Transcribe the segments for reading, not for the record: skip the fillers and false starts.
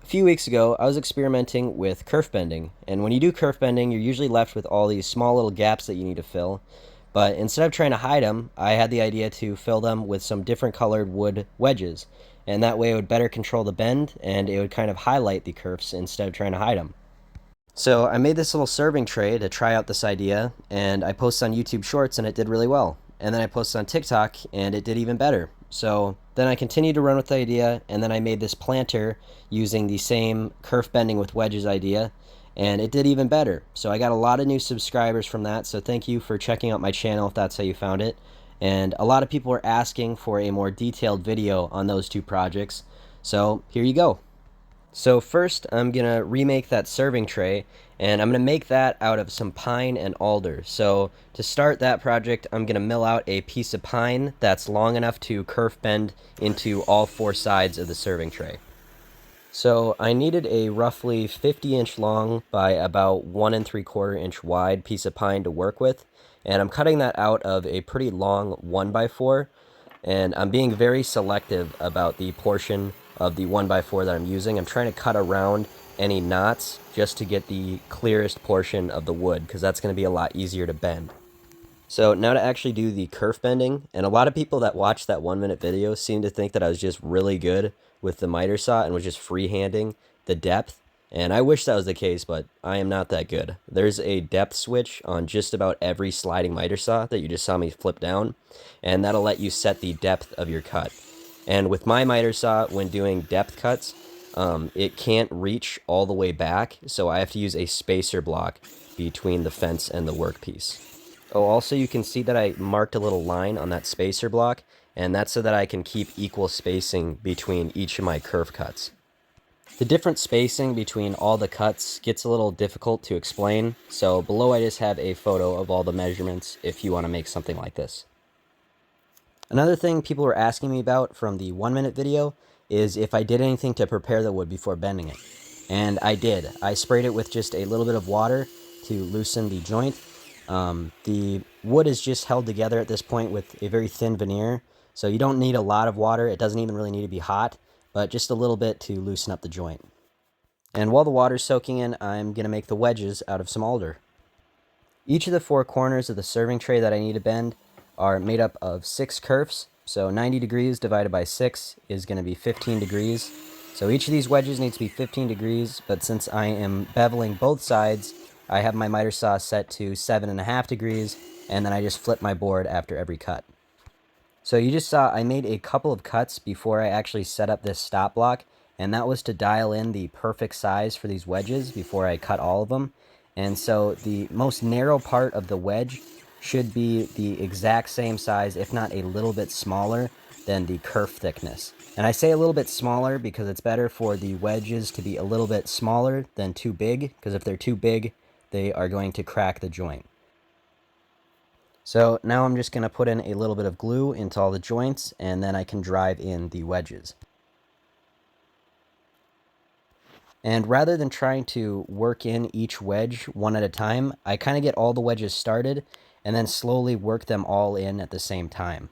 A few weeks ago, I was experimenting with kerf bending, and when you do kerf bending, you're usually left with all these small little gaps that you need to fill. But instead of trying to hide them, I had the idea to fill them with some different colored wood wedges, and that way it would better control the bend and it would kind of highlight the kerfs instead of trying to hide them. So I made this little serving tray to try out this idea, and I posted on YouTube Shorts and it did really well. And then I posted on TikTok and it did even better. So then I continued to run with the idea, and then I made this planter using the same kerf bending with wedges idea, and it did even better. So I got a lot of new subscribers from that, so thank you for checking out my channel if that's how you found it. And a lot of people were asking for a more detailed video on those two projects, so here you go. So first I'm gonna remake that serving tray, and I'm gonna make that out of some pine and alder. So to start that project, I'm gonna mill out a piece of pine that's long enough to kerf bend into all four sides of the serving tray. So I needed a roughly 50-inch long by about 1 3/4 inch wide piece of pine to work with, and I'm cutting that out of a pretty long 1x4, and I'm being very selective about the portion of the 1x4 that I'm using. I'm trying to cut around any knots just to get the clearest portion of the wood, because that's going to be a lot easier to bend. So now to actually do the kerf bending, and a lot of people that watched that 1 minute video seem to think that I was just really good with the miter saw and was just freehanding the depth, and I wish that was the case, but I am not that good. There's a depth switch on just about every sliding miter saw that you just saw me flip down, and that'll let you set the depth of your cut. And with my miter saw, when doing depth cuts, it can't reach all the way back, so I have to use a spacer block between the fence and the workpiece. Oh, also you can see that I marked a little line on that spacer block, and that's so that I can keep equal spacing between each of my kerf cuts. The different spacing between all the cuts gets a little difficult to explain, so below I just have a photo of all the measurements if you want to make something like this. Another thing people were asking me about from the 1 minute video is if I did anything to prepare the wood before bending it. And I did. I sprayed it with just a little bit of water to loosen the joint. The wood is just held together at this point with a very thin veneer, so you don't need a lot of water. It doesn't even really need to be hot, but just a little bit to loosen up the joint. And while the water's soaking in, I'm going to make the wedges out of some alder. Each of the four corners of the serving tray that I need to bend are made up of 6 kerfs, so 90 degrees divided by 6 is going to be 15 degrees. So each of these wedges needs to be 15 degrees, but since I am beveling both sides, I have my miter saw set to 7.5 degrees, and then I just flip my board after every cut. So you just saw I made a couple of cuts before I actually set up this stop block, and that was to dial in the perfect size for these wedges before I cut all of them. And so the most narrow part of the wedge should be the exact same size, if not a little bit smaller, than the kerf thickness. And I say a little bit smaller because it's better for the wedges to be a little bit smaller than too big, because if they're too big, they are going to crack the joint. So now I'm just going to put in a little bit of glue into all the joints, and then I can drive in the wedges. And rather than trying to work in each wedge one at a time, I kind of get all the wedges started and then slowly work them all in at the same time.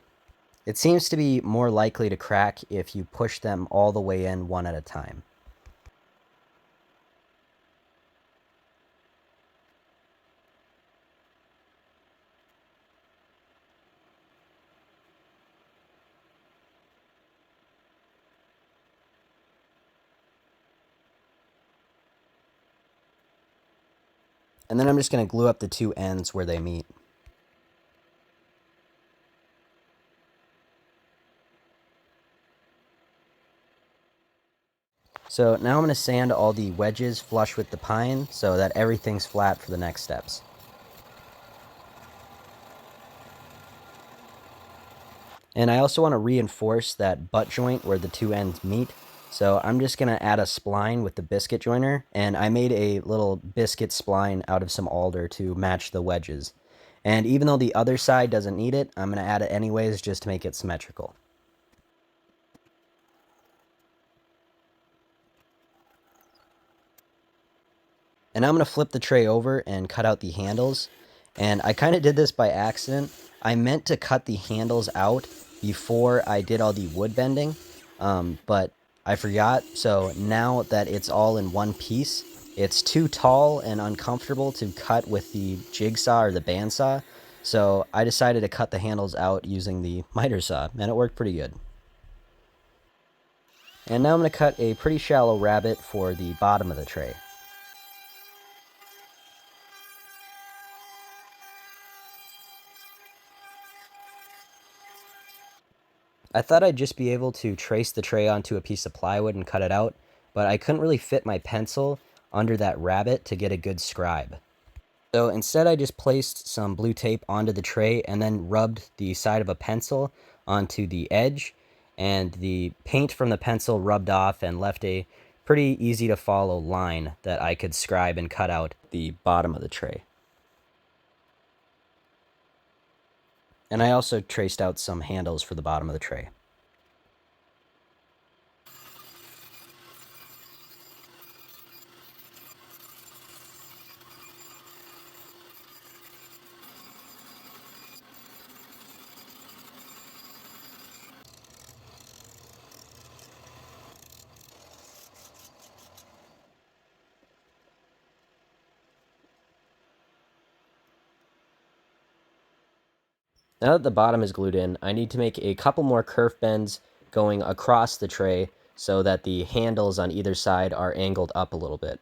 It seems to be more likely to crack if you push them all the way in one at a time. And then I'm just going to glue up the two ends where they meet. So now I'm going to sand all the wedges flush with the pine so that everything's flat for the next steps. And I also want to reinforce that butt joint where the two ends meet. So I'm just going to add a spline with the biscuit joiner, and I made a little biscuit spline out of some alder to match the wedges. And even though the other side doesn't need it, I'm going to add it anyways just to make it symmetrical. And I'm going to flip the tray over and cut out the handles. And I kind of did this by accident. I meant to cut the handles out before I did all the wood bending, but I forgot, so now that it's all in one piece, it's too tall and uncomfortable to cut with the jigsaw or the bandsaw, so I decided to cut the handles out using the miter saw, and it worked pretty good. And now I'm going to cut a pretty shallow rabbet for the bottom of the tray. I thought I'd just be able to trace the tray onto a piece of plywood and cut it out, but I couldn't really fit my pencil under that rabbet to get a good scribe. So instead I just placed some blue tape onto the tray and then rubbed the side of a pencil onto the edge, and the paint from the pencil rubbed off and left a pretty easy to follow line that I could scribe and cut out the bottom of the tray. And I also traced out some handles for the bottom of the tray. Now that the bottom is glued in, I need to make a couple more kerf bends going across the tray so that the handles on either side are angled up a little bit.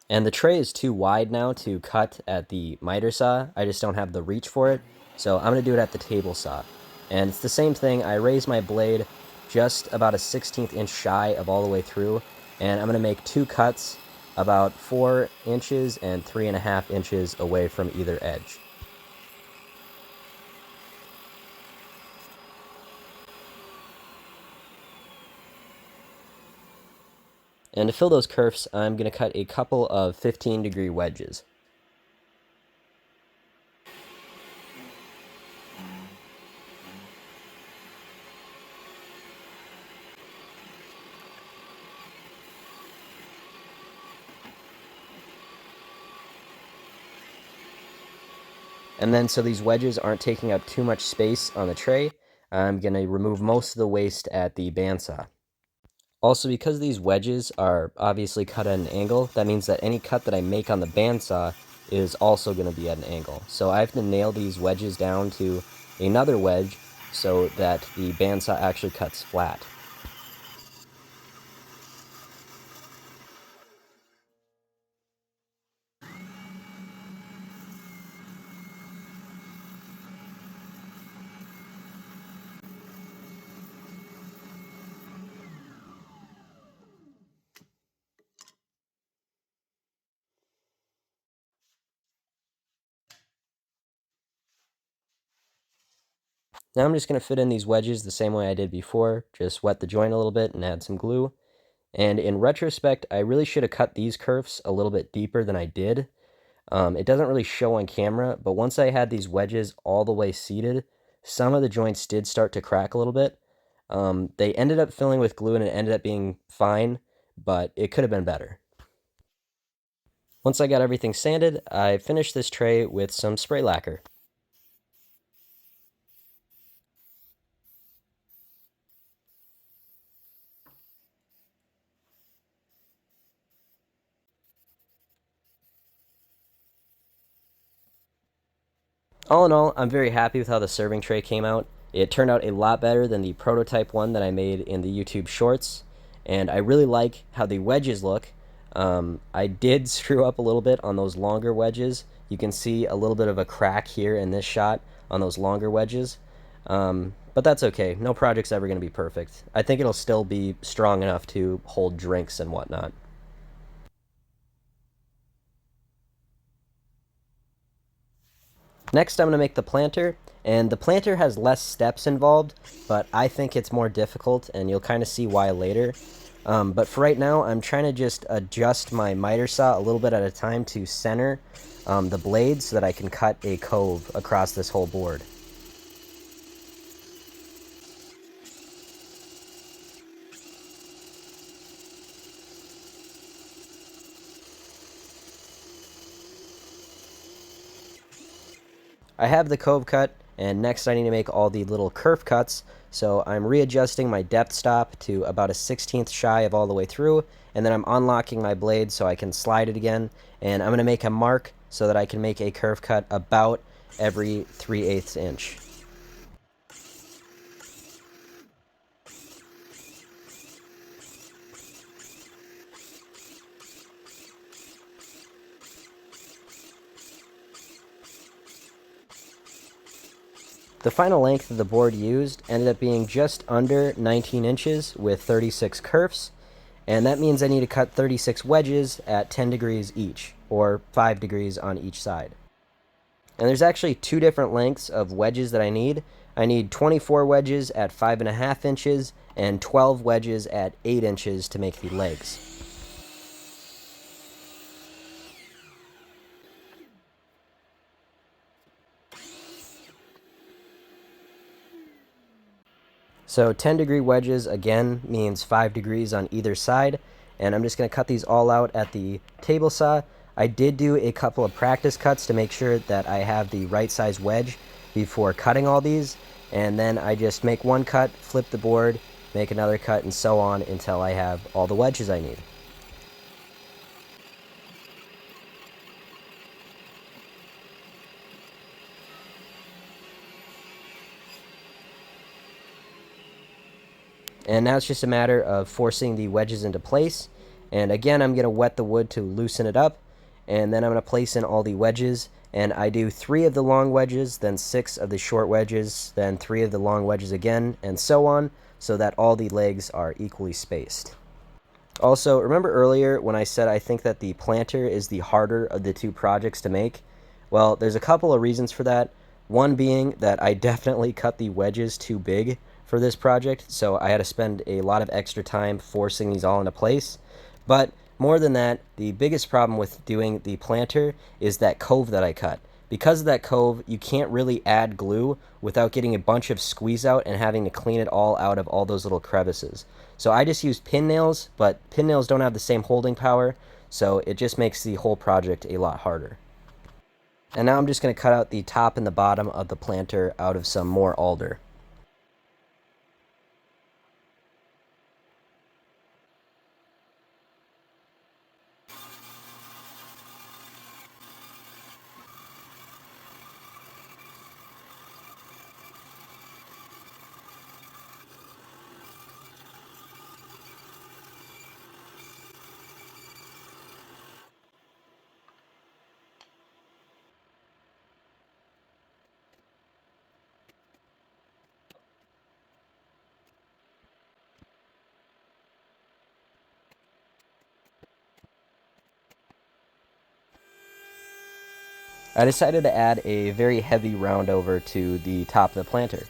And the tray is too wide now to cut at the miter saw. I just don't have the reach for it, so I'm going to do it at the table saw. And it's the same thing. I raise my blade just about a 1/16 inch shy of all the way through, and I'm going to make two cuts about 4 inches and 3.5 inches away from either edge. And to fill those kerfs, I'm going to cut a couple of 15-degree wedges. And then so these wedges aren't taking up too much space on the tray, I'm going to remove most of the waste at the bandsaw. Also, because these wedges are obviously cut at an angle, that means that any cut that I make on the bandsaw is also going to be at an angle. So I have to nail these wedges down to another wedge so that the bandsaw actually cuts flat. Now I'm just going to fit in these wedges the same way I did before, just wet the joint a little bit and add some glue. And in retrospect, I really should have cut these kerfs a little bit deeper than I did. It doesn't really show on camera, but once I had these wedges all the way seated, some of the joints did start to crack a little bit. They ended up filling with glue and it ended up being fine, but it could have been better. Once I got everything sanded, I finished this tray with some spray lacquer. All in all, I'm very happy with how the serving tray came out. It turned out a lot better than the prototype one that I made in the YouTube shorts, and I really like how the wedges look. I did screw up a little bit on those longer wedges. You can see a little bit of a crack here in this shot on those longer wedges, but that's okay. No project's ever going to be perfect. I think it'll still be strong enough to hold drinks and whatnot. Next, I'm going to make the planter, and the planter has less steps involved, but I think it's more difficult, and you'll kind of see why later. But for right now, I'm trying to just adjust my miter saw a little bit at a time to center the blade so that I can cut a cove across this whole board. I have the cove cut, And next I need to make all the little kerf cuts. So I'm readjusting my depth stop to about a 1/16 shy of all the way through, and then I'm unlocking my blade so I can slide it again, and I'm going to make a mark so that I can make a kerf cut about every 3/8 inch. The final length of the board used ended up being just under 19 inches with 36 kerfs, and that means I need to cut 36 wedges at 10 degrees each, or 5 degrees on each side. And there's actually two different lengths of wedges that I need. I need 24 wedges at 5.5 inches and 12 wedges at 8 inches to make the legs. So 10-degree wedges again means 5 degrees on either side, and I'm just going to cut these all out at the table saw. I did do a couple of practice cuts to make sure that I have the right size wedge before cutting all these, and then I just make one cut, flip the board, make another cut, and so on until I have all the wedges I need. And now it's just a matter of forcing the wedges into place. And again, I'm going to wet the wood to loosen it up. And then I'm going to place in all the wedges. And I do 3 of the long wedges, then 6 of the short wedges, then 3 of the long wedges again, and so on, so that all the legs are equally spaced. Also, remember earlier when I said I think that the planter is the harder of the two projects to make? Well, there's a couple of reasons for that. One being that I definitely cut the wedges too big for this project, so I had to spend a lot of extra time forcing these all into place. But more than that, the biggest problem with doing the planter is that cove that I cut. Because of that cove, you can't really add glue without getting a bunch of squeeze out and having to clean it all out of all those little crevices. So I just used pin nails, but pin nails don't have the same holding power, so it just makes the whole project a lot harder. And now I'm just going to cut out the top and the bottom of the planter out of some more alder. I decided to add a very heavy round over to the top of the planter.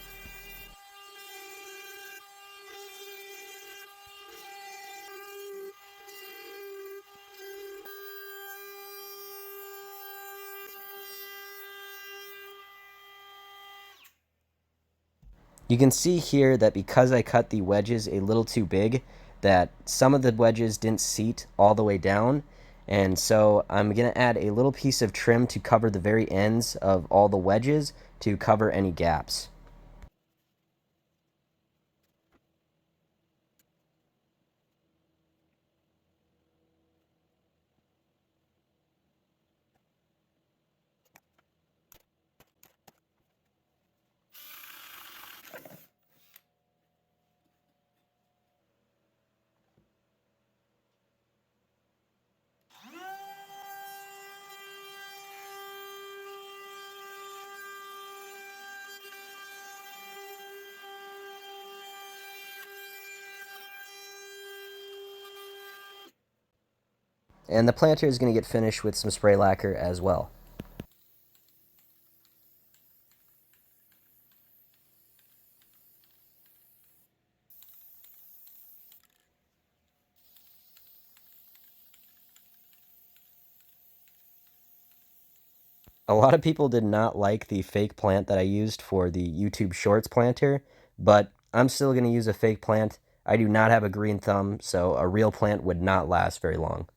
You can see here that because I cut the wedges a little too big, that some of the wedges didn't seat all the way down, and so I'm going to add a little piece of trim to cover the very ends of all the wedges to cover any gaps. And the planter is going to get finished with some spray lacquer as well. A lot of people did not like the fake plant that I used for the YouTube Shorts planter, but I'm still going to use a fake plant. I do not have a green thumb, so a real plant would not last very long.